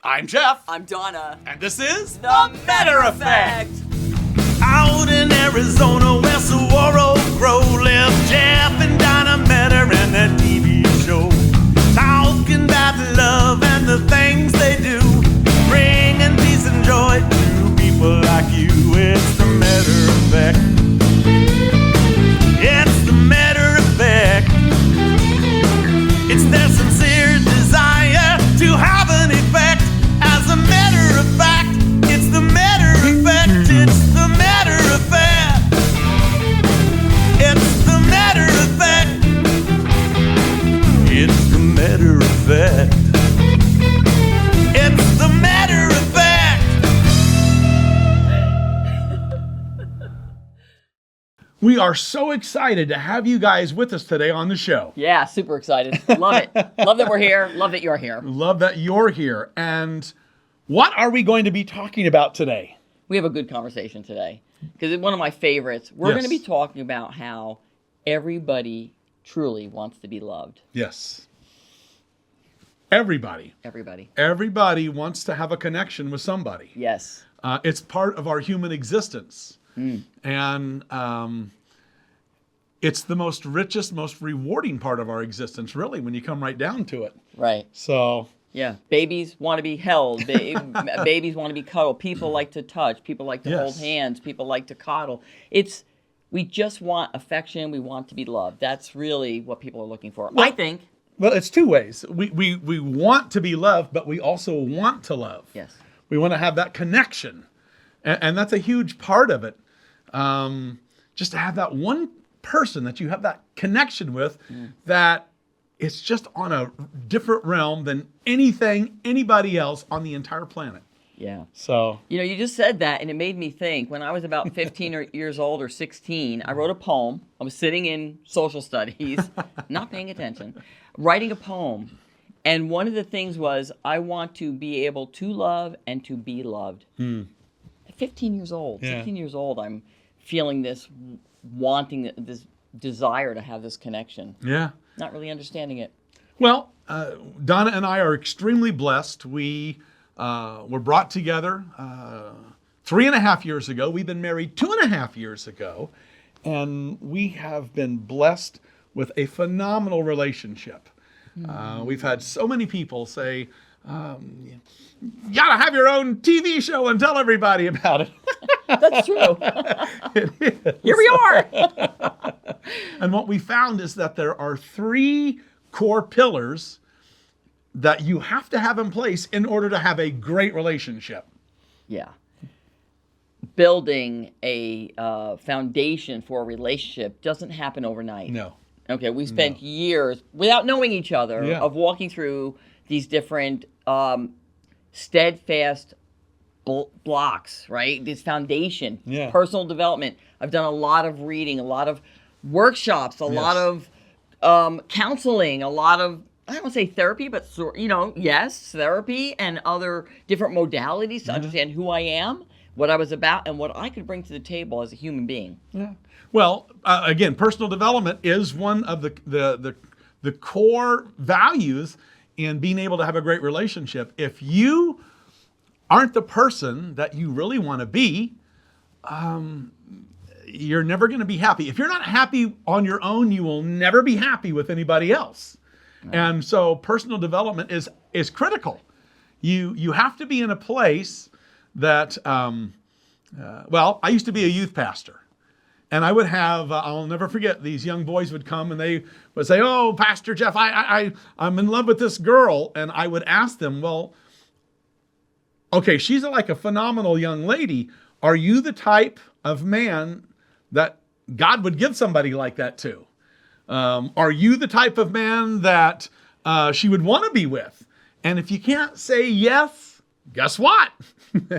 I'm Jeff. I'm Donna. And this is The Meador Effect. Out in Arizona where Saguaro Grove live Jeff and Donna Meador and their TV show. Talking about love and the things they do. Bringing peace and joy to people like you. It's the Meador Effect. It's the Meador Effect. It's their sincere desire to have an effect. As a matter of fact, it's the Meador Effect. It's the Meador Effect. It's the Meador Effect. It's the Meador Effect. It's the Meador Effect. We are so excited to have you guys with us today on the show. Yeah, super excited. Love it. Love that we're here. Love that you're here. Love that you're here. And what are we going to be talking about today? We have a good conversation today because it's one of my favorites. We're going to be talking about how everybody truly wants to be loved. Yes. Everybody. Everybody. Everybody wants to have a connection with somebody. Yes. It's part of our human existence. And it's the most richest, most rewarding part of our existence, really, when you come right down to it. Right. So... yeah, babies want to be held. Babies want to be cuddled. People like to touch. People like to hold hands. People like to coddle. We just want affection. We want to be loved. That's really what people are looking for, I think. Well, it's two ways. We want to be loved, but we also want to love. Yes. We want to have that connection. And that's a huge part of it. Just to have that one person that you have that connection with that it's just on a different realm than anybody else on the entire planet. Yeah. So. You know, you just said that, and it made me think. When I was about 15 years old or 16, I wrote a poem. I was sitting in social studies, not paying attention, writing a poem. And one of the things was, I want to be able to love and to be loved. At 15 years old, 16 years old, I'm feeling this wanting, this desire to have this connection. Yeah. Not really understanding it. Well, Donna and I are extremely blessed. We were brought together 3.5 years ago. We've been married 2.5 years ago. And we have been blessed with a phenomenal relationship. We've had so many people say, you gotta have your own TV show and tell everybody about it. That's true. It is. Here we are. And what we found is that there are 3 core pillars that you have to have in place in order to have a great relationship. Yeah. Building a foundation for a relationship doesn't happen overnight. No. Okay, we spent years without knowing each other of walking through these different steadfast blocks, right? This foundation, personal development. I've done a lot of reading, a lot of workshops, a lot of counseling, a lot of, I don't want to say therapy, but therapy and other different modalities to understand who I am, what I was about, and what I could bring to the table as a human being. Yeah. Well, again, personal development is one of the core values in being able to have a great relationship. If you aren't the person that you really want to be, you're never going to be happy. If you're not happy on your own, you will never be happy with anybody else. Right. And so personal development is critical. You have to be in a place that, I used to be a youth pastor. And I would have, I'll never forget, these young boys would come and they would say, "Oh, Pastor Jeff, I'm in love with this girl." And I would ask them, well, okay, she's like a phenomenal young lady. Are you the type of man that God would give somebody like that to? Are you the type of man that she would want to be with? And if you can't say yes, guess what?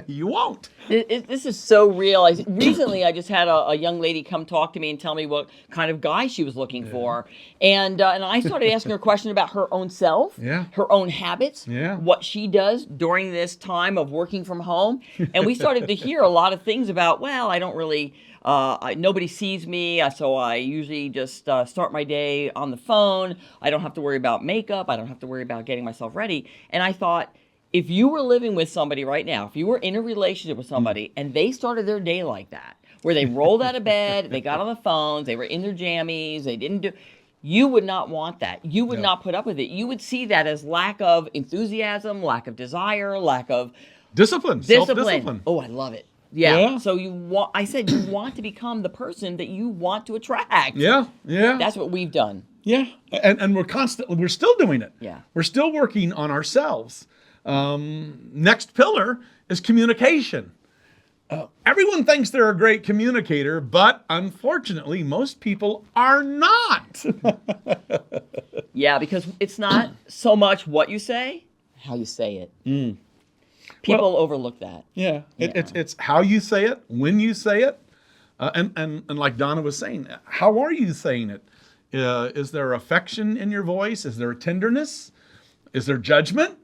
You won't. This is so real. Recently, I just had a young lady come talk to me and tell me what kind of guy she was looking for. And I started asking her a question about her own self, her own habits, what she does during this time of working from home. And we started to hear a lot of things about, well, I don't really, nobody sees me, so I usually just start my day on the phone. I don't have to worry about makeup. I don't have to worry about getting myself ready. And I thought, if you were living with somebody right now, if you were in a relationship with somebody and they started their day like that, where they rolled out of bed, they got on the phones, they were in their jammies, they didn't do, you would not want that. You would not put up with it. You would see that as lack of enthusiasm, lack of desire, lack of Discipline. Self-discipline. Oh, I love it. Yeah. So you want, I said, you want to become the person that you want to attract. Yeah. That's what we've done. Yeah. And we're still doing it. Yeah. We're still working on ourselves. Next pillar is communication. Everyone thinks they're a great communicator, but unfortunately, most people are not. Yeah, because it's not so much what you say, how you say it. People overlook that. Yeah. It's how you say it, when you say it, and like Donna was saying, how are you saying it? Is there affection in your voice? Is there tenderness? Is there judgment?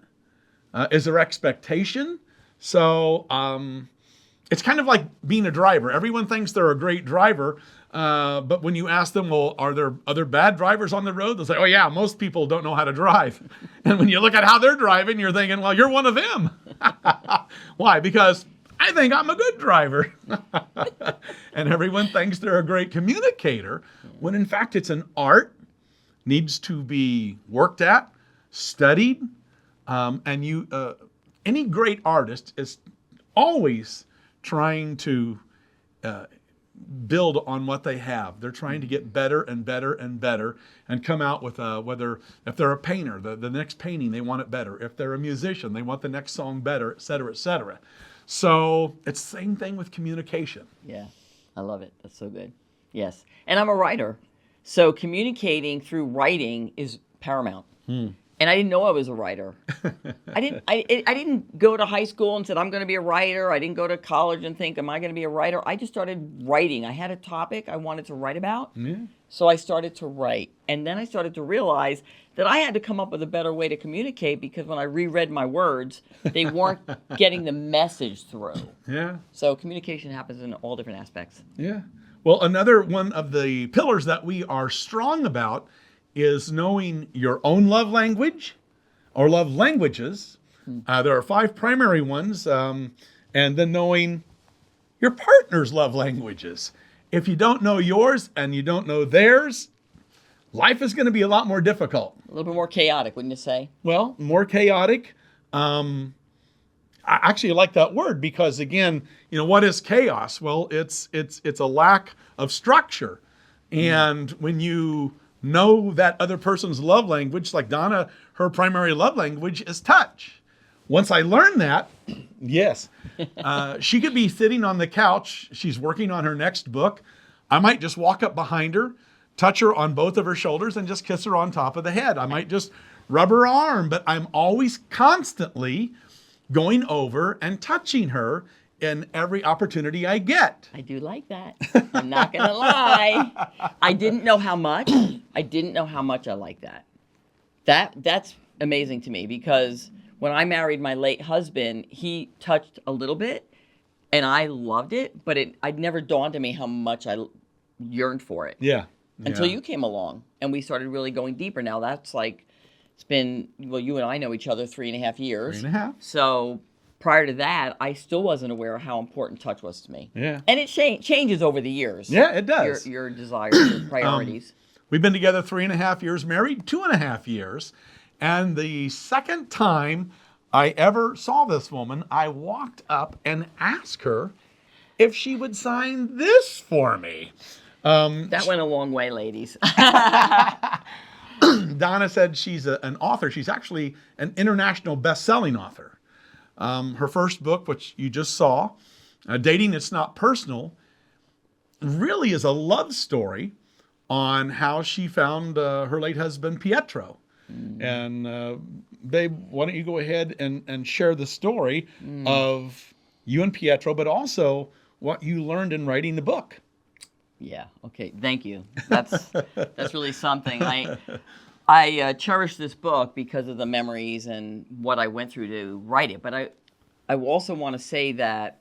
Is there expectation? So it's kind of like being a driver. Everyone thinks they're a great driver, but when you ask them, well, are there other bad drivers on the road? They'll say, oh yeah, most people don't know how to drive. And when you look at how they're driving, you're thinking, well, you're one of them. Why? Because I think I'm a good driver. And everyone thinks they're a great communicator, when in fact it's an art, needs to be worked at, studied, and any great artist is always trying to build on what they have. They're trying to get better and better and better and come out with if they're a painter, the next painting, they want it better. If they're a musician, they want the next song better, et cetera, et cetera. So it's the same thing with communication. Yeah, I love it. That's so good. Yes. And I'm a writer. So communicating through writing is paramount. And I didn't know I was a writer. I didn't go to high school and said, I'm going to be a writer. I didn't go to college and think, am I going to be a writer? I just started writing. I had a topic I wanted to write about. So I started to write. And then I started to realize that I had to come up with a better way to communicate, because when I reread my words, they weren't getting the message through. Yeah. So communication happens in all different aspects. Yeah. Well, another one of the pillars that we are strong about is knowing your own love language or love languages. There are 5 primary ones, and then knowing your partner's love languages. If you don't know yours and you don't know theirs, life is going to be a lot more difficult. A little bit more chaotic, wouldn't you say? Well, more chaotic. I actually like that word because, again, what is chaos? Well, it's a lack of structure. And when you know that other person's love language, like Donna, her primary love language is touch. Once I learned that, yes, she could be sitting on the couch. She's working on her next book. I might just walk up behind her, touch her on both of her shoulders, and just kiss her on top of the head. I might just rub her arm, but I'm always constantly going over and touching her in every opportunity I get. I do like that. I'm not going to lie. I didn't know how much. I didn't know how much I like that. That's amazing to me, because when I married my late husband, he touched a little bit and I loved it, but I'd never dawned on me how much I yearned for it. Yeah. Until you came along and we started really going deeper. Now that's like, it's been, well, you and I know each other 3.5 years. 3.5. So prior to that, I still wasn't aware of how important touch was to me. Yeah. And it changes over the years. Yeah, it does. Your desires, your priorities. We've been together 3.5 years, married 2.5 years. And the second time I ever saw this woman, I walked up and asked her if she would sign this for me. That went a long way, ladies. Donna said she's an author. She's actually an international best-selling author. Her first book, which you just saw, Dating It's Not Personal, really is a love story on how she found her late husband, Pietro. And babe, why don't you go ahead and share the story of you and Pietro, but also what you learned in writing the book. Yeah. Okay. Thank you. That's really something. I cherish this book because of the memories and what I went through to write it. But I also want to say that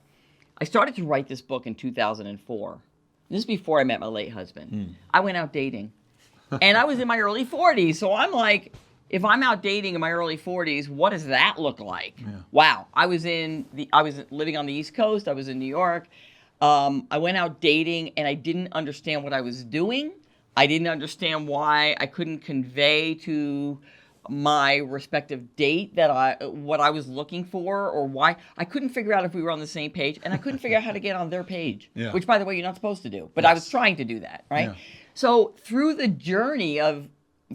I started to write this book in 2004. This is before I met my late husband. I went out dating, and I was in my early 40s. So I'm like, if I'm out dating in my early 40s, what does that look like? Yeah. Wow. I was living on the East Coast. I was in New York. I went out dating and I didn't understand what I was doing. I didn't understand why I couldn't convey to my respective date what I was looking for, or why I couldn't figure out if we were on the same page, and I couldn't figure out how to get on their page, Yeah. which, by the way, you're not supposed to do. But I was trying to do that, right? Yeah. So through the journey of,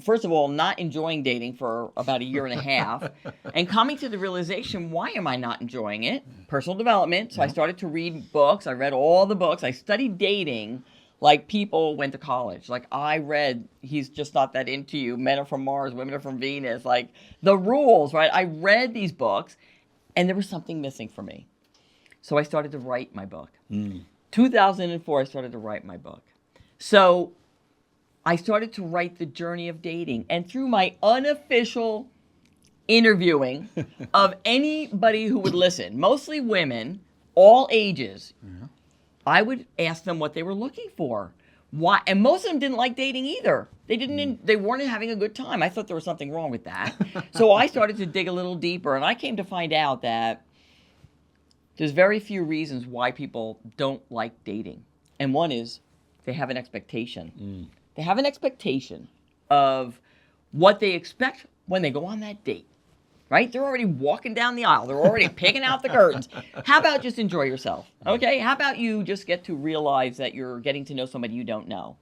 first of all, not enjoying dating for about a year and a half, and coming to the realization, why am I not enjoying it? Personal development. So I started to read books. I read all the books. I studied dating like people went to college. Like I read He's Just Not That Into You, Men Are From Mars, Women Are From Venus, like the rules, right? I read these books and there was something missing for me. So I started to write my book. 2004, I started to write my book. So I started to write the journey of dating. And through my unofficial interviewing of anybody who would listen, mostly women, all ages, I would ask them what they were looking for. Why? And most of them didn't like dating either. They weren't having a good time. I thought there was something wrong with that. So I started to dig a little deeper, and I came to find out that there's very few reasons why people don't like dating. And one is they have an expectation. They have an expectation of what they expect when they go on that date. Right? They're already walking down the aisle. They're already picking out the curtains. How about just enjoy yourself? Okay? How about you just get to realize that you're getting to know somebody you don't know?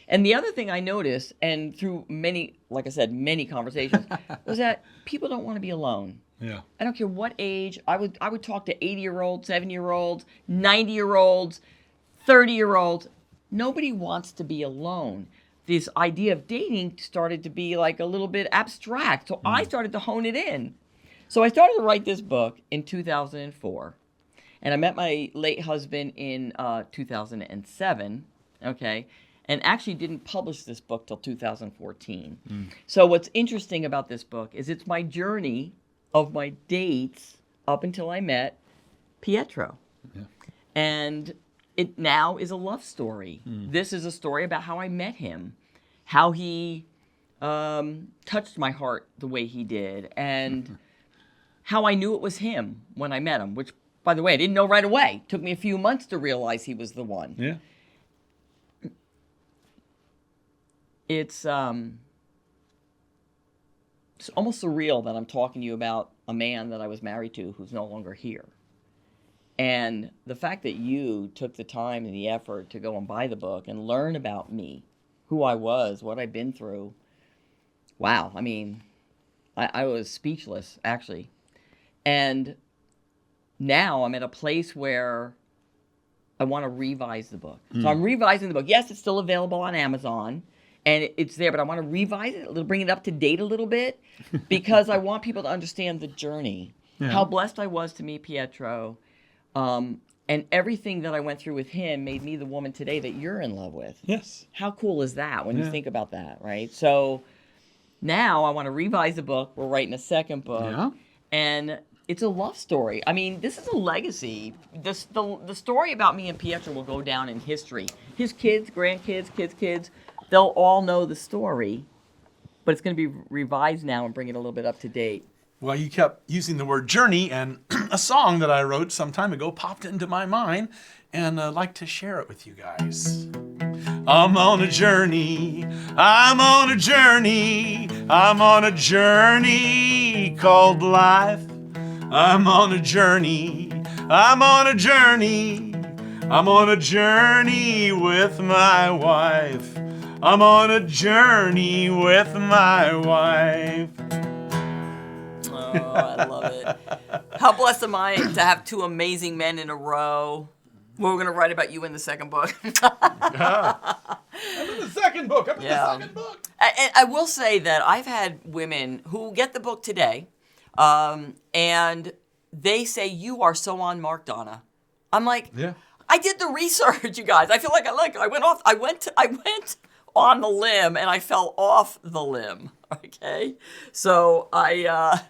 And the other thing I noticed, and through many, like I said, many conversations, was that people don't want to be alone. Yeah. I don't care what age. I would talk to 80-year-olds, 70-year-olds, 90-year-olds, 30-year-olds. Nobody wants to be alone. This idea of dating started to be like a little bit abstract. So I started to hone it in. So I started to write this book in 2004. And I met my late husband in 2007, okay? And actually didn't publish this book till 2014. So what's interesting about this book is it's my journey of my dates up until I met Pietro. Yeah. And it now is a love story. This is a story about how I met him, how he touched my heart the way he did, and how I knew it was him when I met him, which, by the way, I didn't know right away. It took me a few months to realize he was the one. Yeah. It's almost surreal that I'm talking to you about a man that I was married to who's no longer here. And the fact that you took the time and the effort to go and buy the book and learn about me, who I was, what I've been through, wow. I mean, I was speechless, actually. And now I'm at a place where I want to revise the book. So I'm revising the book. Yes, it's still available on Amazon, and it's there, but I want to revise it, bring it up to date a little bit, because I want people to understand the journey, how blessed I was to meet Pietro. And everything that I went through with him made me the woman today that you're in love with. Yes. How cool is that when you think about that, right? So now I want to revise the book. We're writing a second book. Yeah. And it's a love story. I mean, this is a legacy. The story about me and Pietro will go down in history. His kids, grandkids, kids, they'll all know the story. But it's going to be revised now and bring it a little bit up to date. Well, you kept using the word journey, and a song that I wrote some time ago popped into my mind, and I'd like to share it with you guys. I'm on a journey, I'm on a journey, I'm on a journey called life. I'm on a journey, I'm on a journey, I'm on a journey with my wife. I'm on a journey with my wife. Oh, I love it. How blessed am I to have two amazing men in a row. We're going to write about you in the second book. I'm in the second book. And I will say that I've had women who get the book today, and they say, "You are so on mark, Donna." I'm like, Yeah. I did the research, you guys. I feel like I went on the limb and I fell off the limb. Okay, so I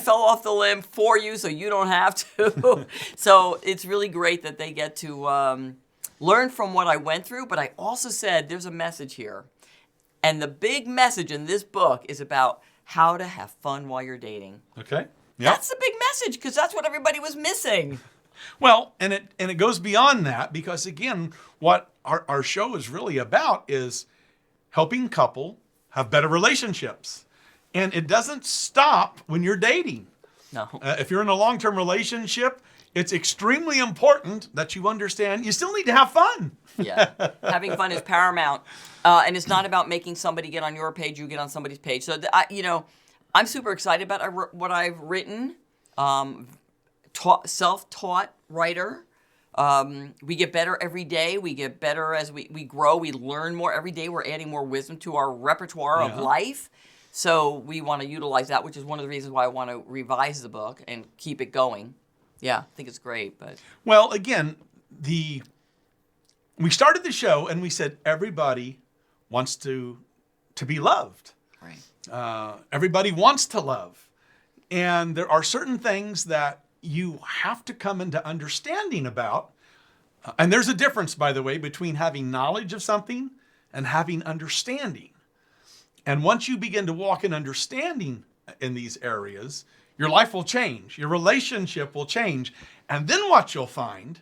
fell off the limb for you, so you don't have to. So it's really great that they get to learn from what I went through. But I also said there's a message here, and the big message in this book is about how to have fun while you're dating. Okay. Yep. That's the big message, because that's what everybody was missing. Well, and it goes beyond that, because again, what our show is really about is helping couple have better relationships. And it doesn't stop when you're dating. No. If you're in a long-term relationship, it's extremely important that you understand you still need to have fun. Yeah. Having fun is paramount. And it's not about making somebody get on your page, you get on somebody's page. So, I'm super excited about what I've written. Self-taught writer. We get better every day. We get better as we grow. We learn more every day. We're adding more wisdom to our repertoire of life. So we want to utilize that, which is one of the reasons why I want to revise the book and keep it going. Yeah, I think it's great. But Well, again, we started the show and we said everybody wants to be loved. right. Everybody wants to love. And there are certain things that you have to come into understanding about. And there's a difference, by the way, between having knowledge of something and having understanding. And once you begin to walk in understanding in these areas, your life will change. Your relationship will change. And then what you'll find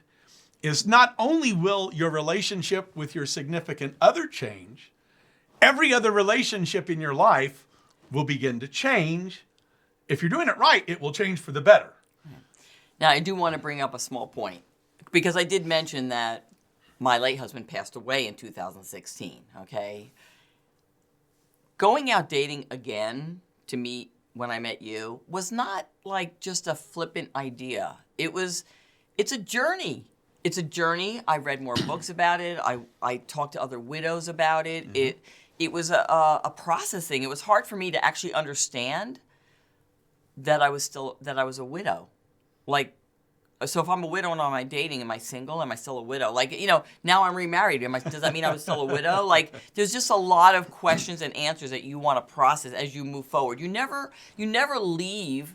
is not only will your relationship with your significant other change, every other relationship in your life will begin to change. If you're doing it right, it will change for the better. Now, I do want to bring up a small point, because I did mention that my late husband passed away in 2016, okay? Going out dating again to meet when I met you was not like just a flippant idea. It's a journey. It's a journey. I read more books about it. I talked to other widows about it. Mm-hmm. It was a processing. It was hard for me to actually understand that I was a widow. Like, so if I'm a widow and am I dating, am I single? Am I still a widow? Like, now I'm remarried. Does that mean I was still a widow? Like, there's just a lot of questions and answers that you want to process as you move forward. You never leave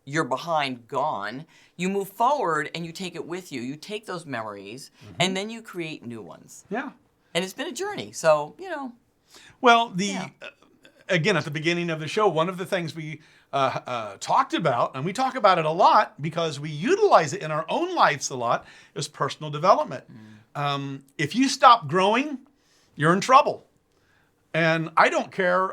your behind gone. You move forward and you take it with you. You take those memories and then you create new ones. Yeah. And it's been a journey. So, Well, again, at the beginning of the show, one of the things we talked about, and we talk about it a lot because we utilize it in our own lives a lot, is personal development. If you stop growing, you're in trouble. And I don't care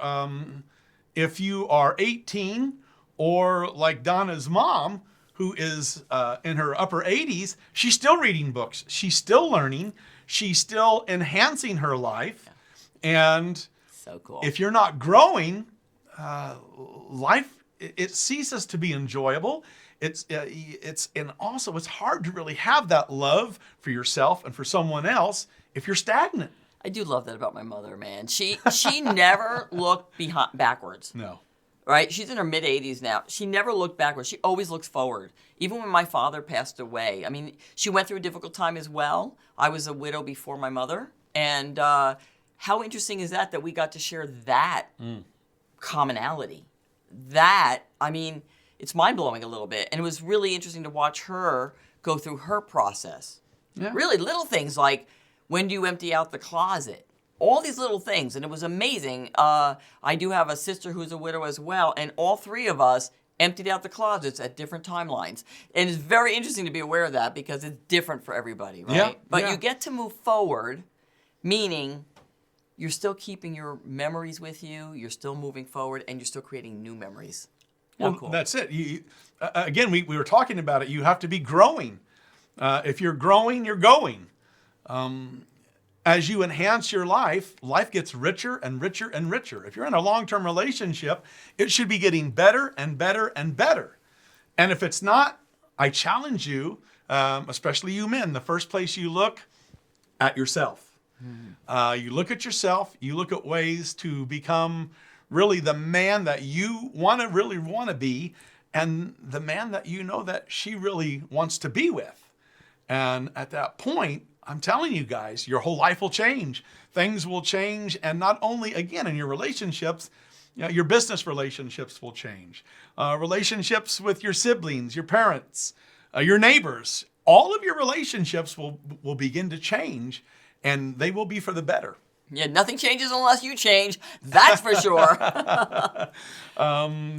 if you are 18 or like Donna's mom, who is in her upper 80s, she's still reading books. She's still learning. She's still enhancing her life. Yeah. And so cool. If you're not growing, life, it ceases to be enjoyable. And also it's hard to really have that love for yourself and for someone else if you're stagnant. I do love that about my mother, man. She never looked backwards. No. Right? She's in her mid-80s now. She never looked backwards. She always looks forward. Even when my father passed away. I mean, she went through a difficult time as well. I was a widow before my mother. And how interesting is that we got to share that commonality? It's mind-blowing a little bit. And it was really interesting to watch her go through her process. Yeah. Really little things like, when do you empty out the closet? All these little things, and it was amazing. I do have a sister who's a widow as well, and all three of us emptied out the closets at different timelines. And it's very interesting to be aware of that because it's different for everybody, right? Yeah, but you get to move forward, meaning you're still keeping your memories with you, you're still moving forward, and you're still creating new memories. Well, cool. That's it. Again, we were talking about it. You have to be growing. If you're growing, you're going. As you enhance your life, life gets richer and richer and richer. If you're in a long-term relationship, it should be getting better and better and better. And if it's not, I challenge you, especially you men, the first place you look at yourself. You look at yourself, you look at ways to become really the man that you really want to be, and the man that you know that she really wants to be with. And at that point, I'm telling you guys, your whole life will change. Things will change. And not only, again, in your relationships, your business relationships will change. Relationships with your siblings, your parents, your neighbors. All of your relationships will begin to change, and they will be for the better. Yeah, nothing changes unless you change. That's for sure.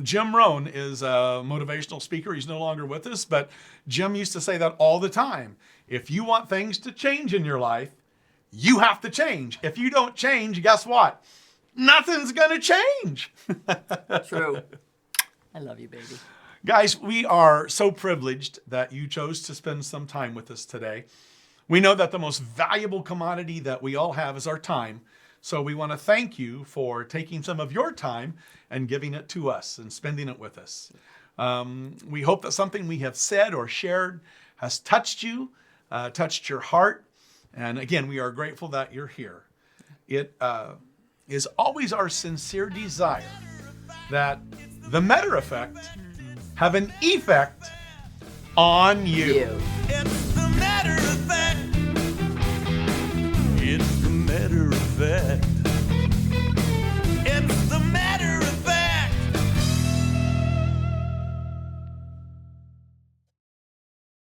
Jim Rohn is a motivational speaker. He's no longer with us, but Jim used to say that all the time. If you want things to change in your life, you have to change. If you don't change, guess what? Nothing's going to change. True. I love you, baby. Guys, we are so privileged that you chose to spend some time with us today. We know that the most valuable commodity that we all have is our time. So we want to thank you for taking some of your time and giving it to us and spending it with us. We hope that something we have said or shared has touched you, touched your heart. And again, we are grateful that you're here. It is always our sincere desire that the Meador effect have an effect on you. You. It's the matter of fact.